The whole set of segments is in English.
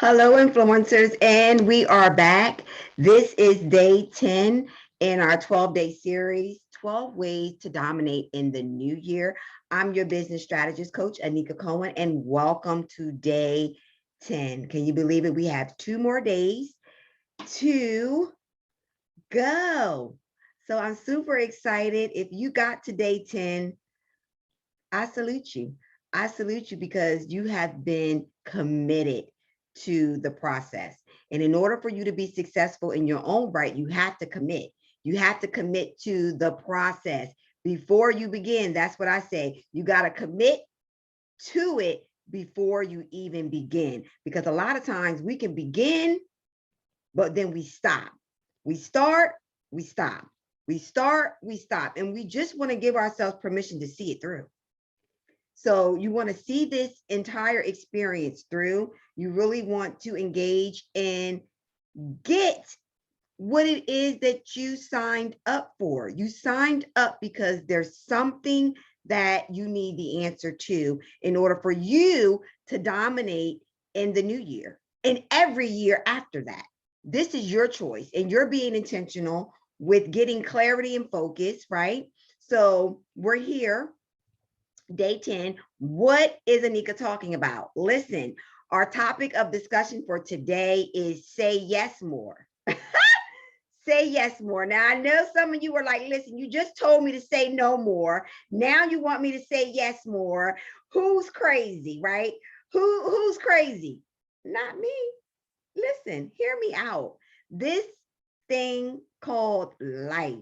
Hello, influencers, and we are back. This is day 10 in our 12-day series, 12 Ways to Dominate in the New Year. I'm your business strategist coach, Anika Cohen, and welcome to day 10. Can you believe it? We have 2 more days to go. So I'm super excited. If you got to day 10, I salute you. I salute you because you have been committed to the process. And in order for you to be successful in your own right, you have to commit. You have to commit to the process before you begin. That's what I say. You got to commit to it before you even begin. Because a lot of times we can begin, but then we stop. We start, we stop. We start, we stop. And we just want to give ourselves permission to see it through. So you want to see this entire experience through. You really want to engage and get what it is that you signed up for. You signed up because there's something that you need the answer to in order for you to dominate in the new year and every year after that. This is your choice, and you're being intentional with getting clarity and focus, right? So we're here. Day 10, what is Anika talking about? Listen, our topic of discussion for today is say yes more. Say yes more. Now, I know some of you were like, listen, you just told me to say no more. Now you want me to say yes more. Who's crazy, right? Who's crazy? Not me. Listen, hear me out. This thing called life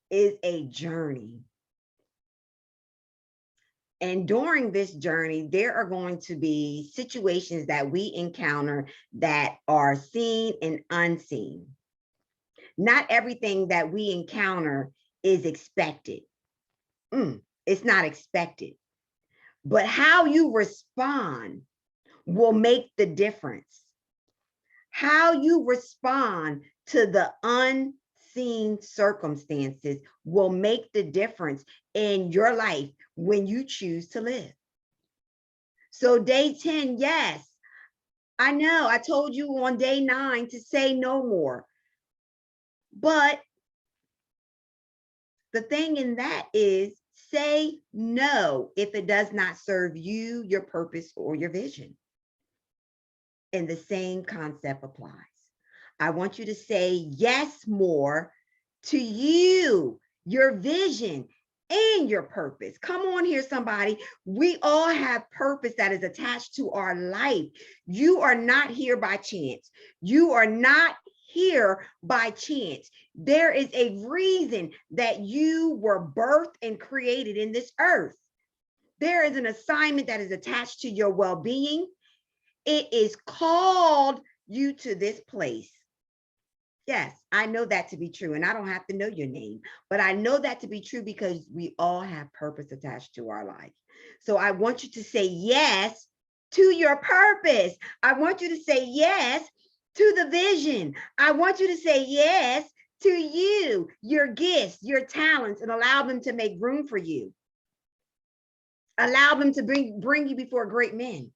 is a journey. And during this journey, there are going to be situations that we encounter that are seen and unseen. Not everything that we encounter is expected. It's not expected. But how you respond will make the difference. How you respond to the unseen circumstances will make the difference in your life when you choose to live. So day 10, yes, I know I told you on day 9 to say no more. But the thing in that is say no if it does not serve you, your purpose, or your vision. And the same concept applies. I want you to say yes more to you, your vision, and your purpose. Come on here, somebody. We all have purpose that is attached to our life. You are not here by chance. You are not here by chance. There is a reason that you were birthed and created in this earth. There is an assignment that is attached to your well-being. It is called you to this place. Yes, I know that to be true, and I don't have to know your name, but I know that to be true because we all have purpose attached to our life. So I want you to say yes to your purpose. I want you to say yes to the vision. I want you to say yes to you, your gifts, your talents, and allow them to make room for you. Allow them to bring you before great men,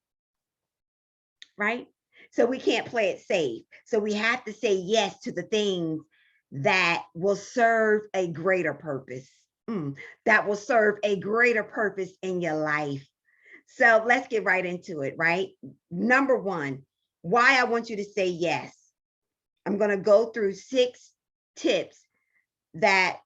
right? So we can't play it safe. So we have to say yes to the things that will serve a greater purpose, that will serve a greater purpose in your life. So let's get right into it, right? Number 1, why I want you to say yes. I'm going to go through 6 tips that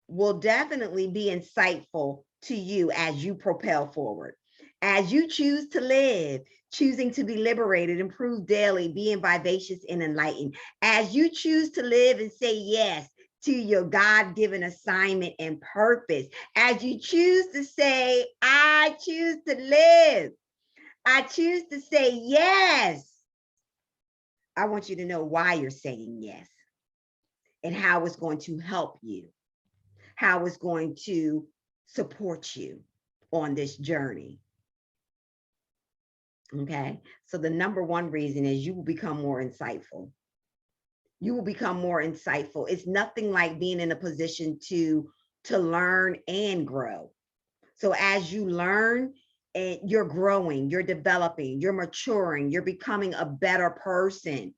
will definitely be insightful to you as you propel forward. As you choose to live, choosing to be liberated, improve daily, being vivacious and enlightened. As you choose to live and say yes to your God-given assignment and purpose. As you choose to say, I choose to live. I choose to say yes. I want you to know why you're saying yes and how it's going to help you, how it's going to support you on this journey. Okay, so the number 1 reason is you will become more insightful. You will become more insightful. It's nothing like being in a position to learn and grow. So as you learn and you're growing, you're developing, you're maturing, you're becoming a better person,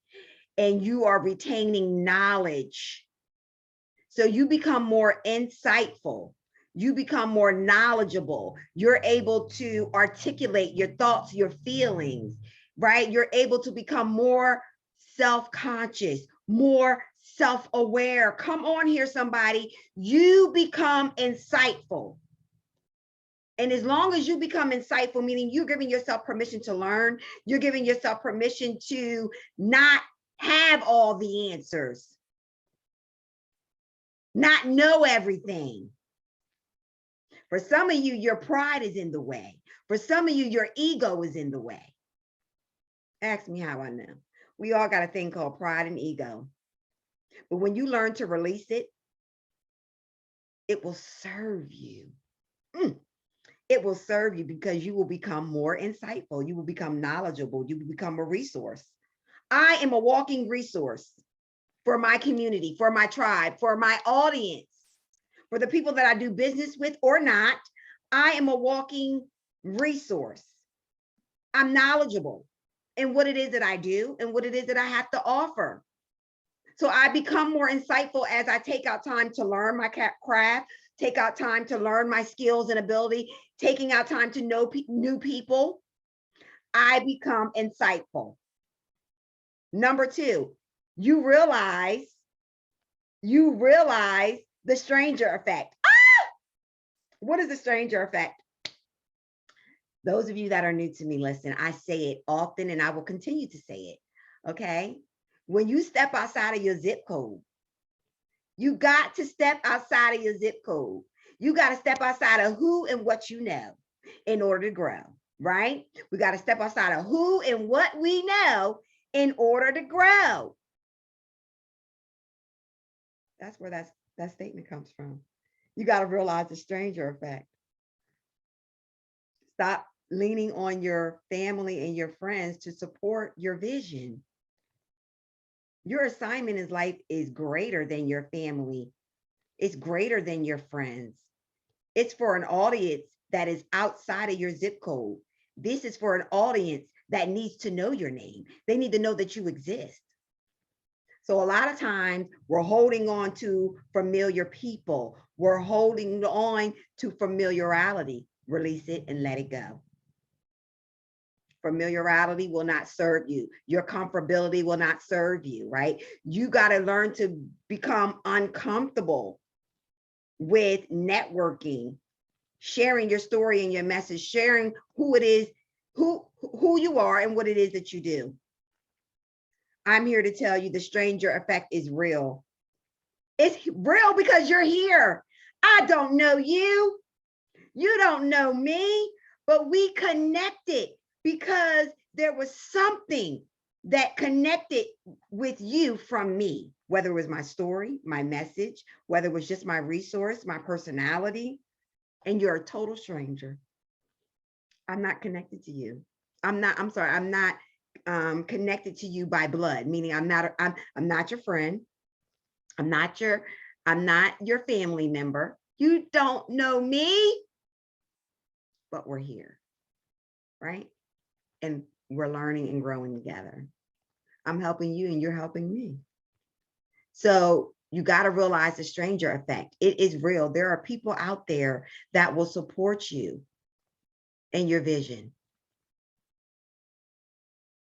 and you are retaining knowledge. So you become more insightful. You become more knowledgeable. You're able to articulate your thoughts, your feelings, right? You're able to become more self-conscious, more self-aware. Come on here, somebody. You become insightful. And as long as you become insightful, meaning you're giving yourself permission to learn, you're giving yourself permission to not have all the answers, not know everything. For some of you, your pride is in the way. For some of you, your ego is in the way. Ask me how I know. We all got a thing called pride and ego. But when you learn to release it, it will serve you. It will serve you because you will become more insightful. You will become knowledgeable. You will become a resource. I am a walking resource for my community, for my tribe, for my audience, for the people that I do business with or not. I am a walking resource. I'm knowledgeable in what it is that I do and what it is that I have to offer. So I become more insightful as I take out time to learn my craft, take out time to learn my skills and ability, taking out time to know new people. I become insightful. Number two, you realize the stranger effect. Ah! What is the stranger effect? Those of you that are new to me, listen, I say it often and I will continue to say it, okay? When you step outside of your zip code, you got to step outside of your zip code. You got to step outside of who and what you know in order to grow, right? We got to step outside of who and what we know in order to grow. That's where that statement comes from. You got to realize the stranger effect. Stop leaning on your family and your friends to support your vision. Your assignment in life is greater than your family. It's greater than your friends. It's for an audience that is outside of your zip code. This is for an audience that needs to know your name. They need to know that you exist. So a lot of times we're holding on to familiar people. We're holding on to familiarity. Release it and let it go. Familiarity will not serve you. Your comfortability will not serve you, right? You got to learn to become uncomfortable with networking, sharing your story and your message, sharing who it is, who you are and what it is that you do. I'm here to tell you the stranger effect is real. It's real because you're here. I don't know you. You don't know me, but we connected because there was something that connected with you from me, whether it was my story, my message, whether it was just my resource, my personality, and you're a total stranger. I'm not connected to you. I'm not connected to you by blood, meaning I'm not your friend. I'm not your family member. You don't know me, but we're here, right? And we're learning and growing together. I'm helping you and you're helping me. So you got to realize the stranger effect. It is real. There are people out there that will support you and your vision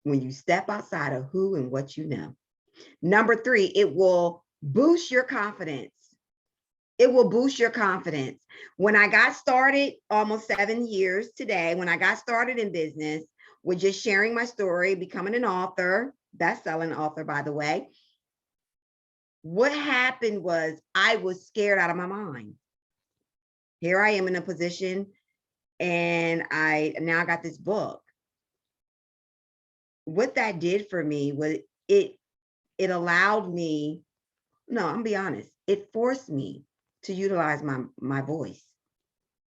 when you step outside of who and what you know. Number three, it will boost your confidence. It will boost your confidence. When I got started almost 7 years today, when I got started in business with just sharing my story, becoming an author, best-selling author, by the way, what happened was I was scared out of my mind. Here I am in a position and now I got this book. What that did for me was it allowed me, no, I'm gonna be honest, it forced me to utilize my voice.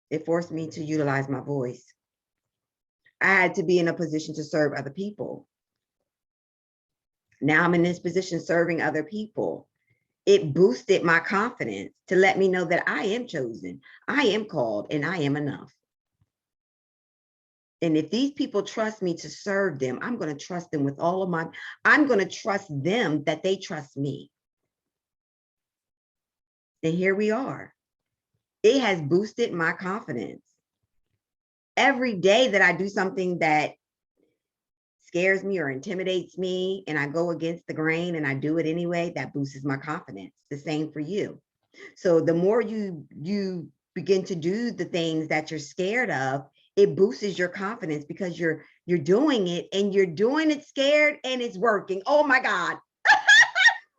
It forced me to utilize my voice. I had to be in a position to serve other people. Now I'm in this position serving other people. It boosted my confidence to let me know that I am chosen, I am called, and I am enough. And if these people trust me to serve them, I'm going to trust them with all of my, I'm going to trust them that they trust me. And here we are. It has boosted my confidence. Every day that I do something that scares me or intimidates me and I go against the grain and I do it anyway, that boosts my confidence. The same for you. So the more you begin to do the things that you're scared of, it boosts your confidence because you're doing it and you're doing it scared and it's working. Oh my God.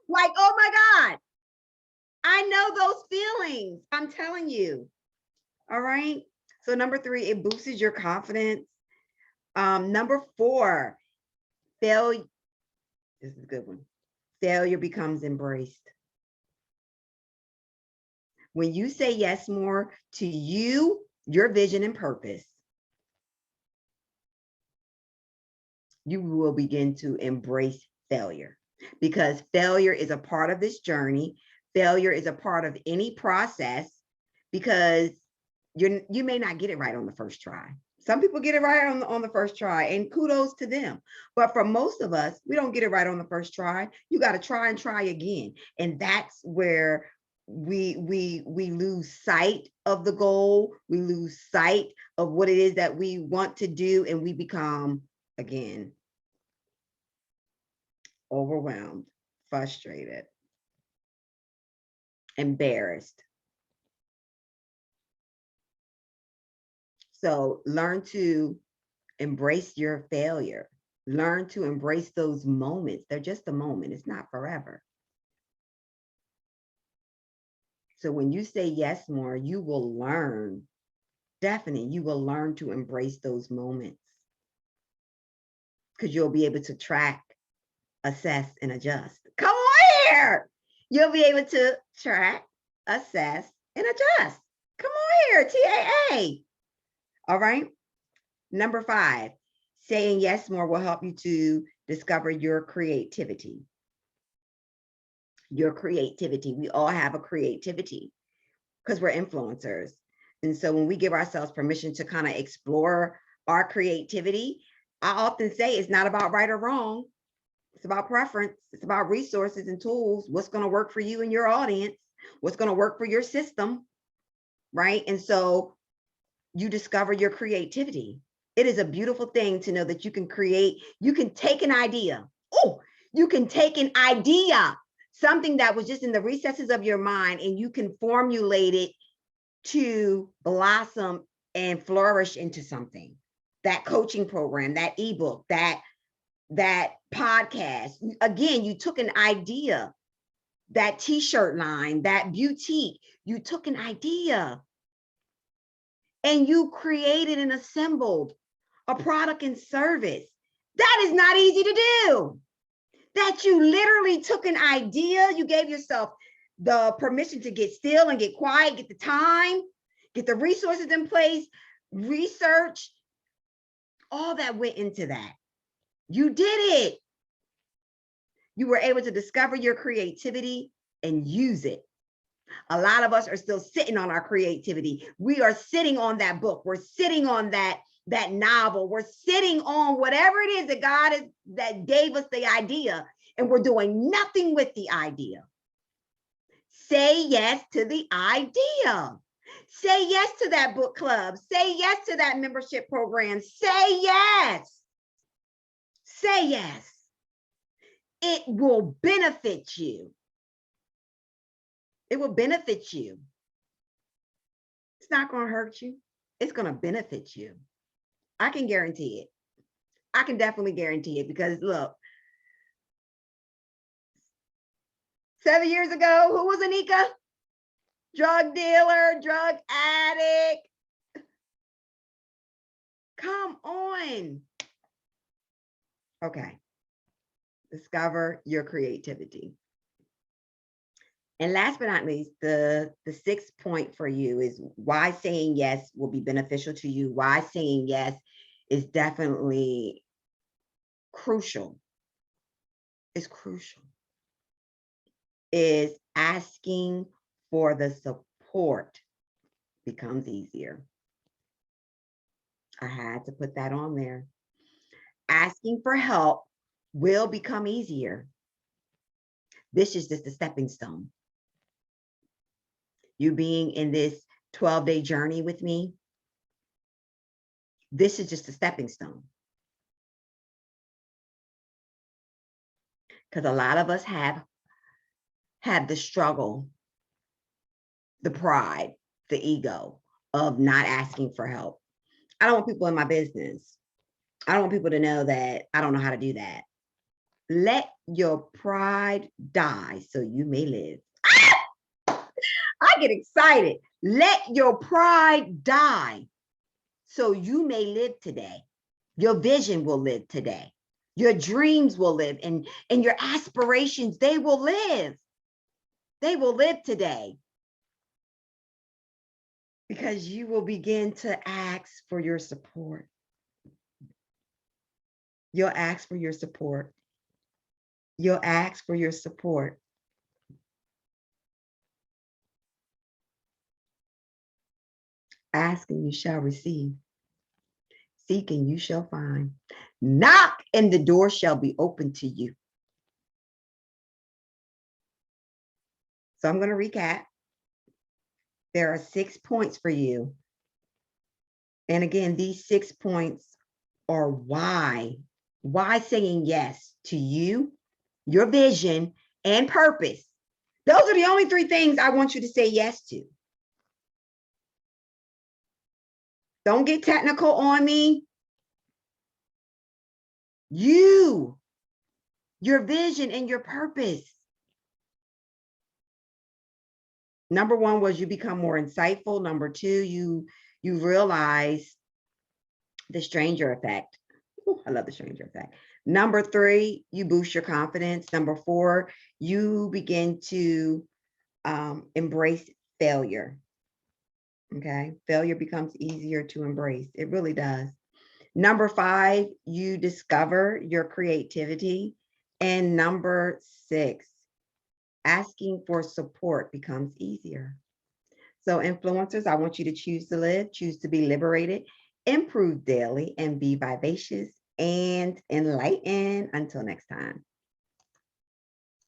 Like, oh my God. I know those feelings. I'm telling you. All right. So number 3, it boosts your confidence. Number 4, failure. This is a good one. Failure becomes embraced. When you say yes more to you, your vision and purpose, you will begin to embrace failure, because failure is a part of this journey. Failure is a part of any process, because you may not get it right on the first try. Some people get it right on the first try, and kudos to them. But for most of us, we don't get it right on the first try. You got to try and try again. And that's where we lose sight of the goal. We lose sight of what it is that we want to do, and we become, again, overwhelmed, frustrated, embarrassed. So learn to embrace your failure. Learn to embrace those moments. They're just a moment. It's not forever. So when you say yes more, you will learn, definitely, you will learn to embrace those moments, because you'll be able to track, assess, and adjust. Come on here. You'll be able to track, assess, and adjust. Come on here, TAA. All right. Number 5, saying yes more will help you to discover your creativity. Your creativity. We all have a creativity because we're influencers. And so when we give ourselves permission to kind of explore our creativity, I often say it's not about right or wrong. It's about preference. It's about resources and tools. What's going to work for you and your audience? What's going to work for your system? Right. And so you discover your creativity. It is a beautiful thing to know that you can create, you can take an idea. Oh, you can take an idea, something that was just in the recesses of your mind, and you can formulate it to blossom and flourish into something. That coaching program, that ebook, that podcast. Again, you took an idea, that t-shirt line, that boutique, you took an idea and you created and assembled a product and service. That is not easy to do. That you literally took an idea, you gave yourself the permission to get still and get quiet, get the time, get the resources in place, research, all that went into that. You did it. You were able to discover your creativity and use it. A lot of us are still sitting on our creativity. We are sitting on that book. We're sitting on that novel. We're sitting on whatever it is that God is, that gave us the idea, and we're doing nothing with the idea. Say yes to the idea. Say yes to that book club. Say yes to that membership program. Say yes. Say yes. It will benefit you. It will benefit you. It's not going to hurt you. It's going to benefit you. I can guarantee it. I can definitely guarantee it, because look, 7 years ago, who was Anika? Drug dealer, drug addict. Come on. Okay. Discover your creativity. And last but not least, the 6th point for you is why saying yes will be beneficial to you. Why saying yes is definitely crucial. It's crucial. Is asking for the support becomes easier. I had to put that on there. Asking for help will become easier. This is just a stepping stone. You being in this 12-day journey with me, this is just a stepping stone. Because a lot of us have the struggle, the pride, the ego of not asking for help. I don't want people in my business. I don't want people to know that I don't know how to do that. Let your pride die so you may live. I get excited. Let your pride die so you may live today. Your vision will live today. Your dreams will live, and your aspirations, they will live. They will live today. Because you will begin to ask for your support. You'll ask for your support. You'll ask for your support. Ask and you shall receive. Seek and you shall find. Knock and the door shall be open to you. So I'm going to recap. There are 6 points for you. And again, these 6 points are why. Why saying yes to you, your vision, and purpose. Those are the only 3 things I want you to say yes to. Don't get technical on me. You, your vision and your purpose. Number 1 was you become more insightful. Number 2, you realize the stranger effect. Ooh, I love the stranger effect. Number 3, you boost your confidence. Number 4, you begin to embrace failure. Okay, failure becomes easier to embrace. It really does. Number 5, you discover your creativity. And number 6, asking for support becomes easier. So influencers, I want you to choose to live, choose to be liberated, improve daily, and be vivacious and enlightened. Until next time.